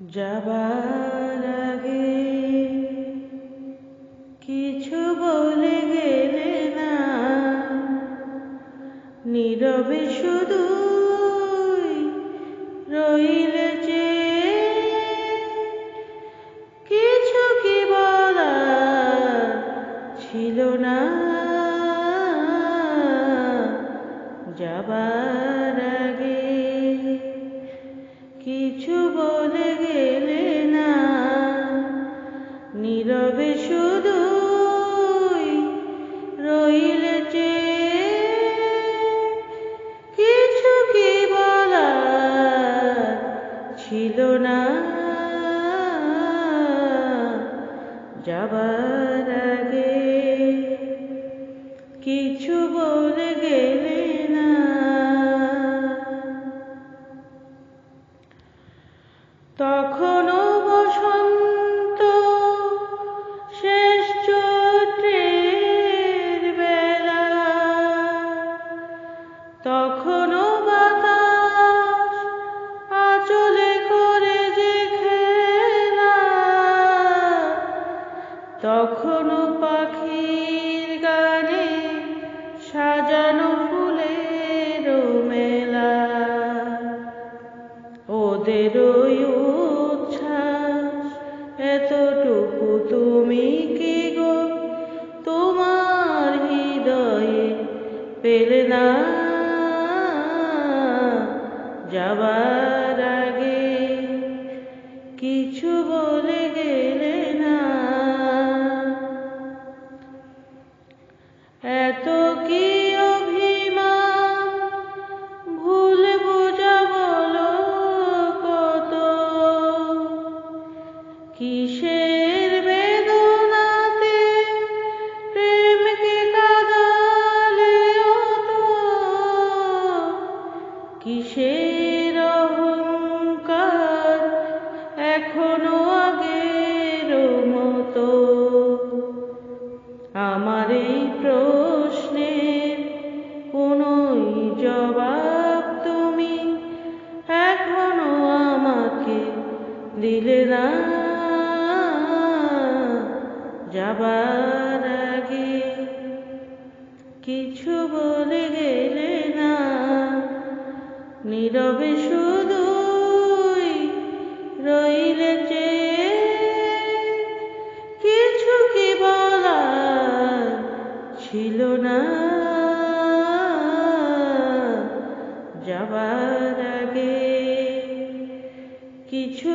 যাবার আগে কিছু বলে গেলে না, নীরবে শুধুই রইলে যে কিছু কি বলার ছিল না। যাবার আগে কিছু বলে গেলে না, নীরবে শুধুই রইলে যে কিছু কি বলার ছিল না। যাবার আগে কিছু বলে গেলে না। তখনও বসন্ত শেষ চৈত্রের বেলা, তখনও বাতাস আঁচলে করে যে খেলা, তখনও পাখির গানে সাজানো ফুলের মেলা। ওদের ওই উচ্ছ্বাস এতটুকু তুমি কি গো তোমার হৃদয়ে পেলে না। যাবার আগে কিছু বলে গেলে না। এত কি অভিমান ভুল বোঝা বলো কত, কিসের বেদনাতে প্রেমকে কাঁদালে অত, কিসের অহংকার এখনো আগের মতো। আমার এই প্রশ্নের কোনোই জবাব তুমি এখনো আমাকে দিলে না। যাবার আগে কিছু বলে গেলে না, নীরবে শুধুই রইলে যে কিছু কি বলার ছিল না। যাবার আগে কিছু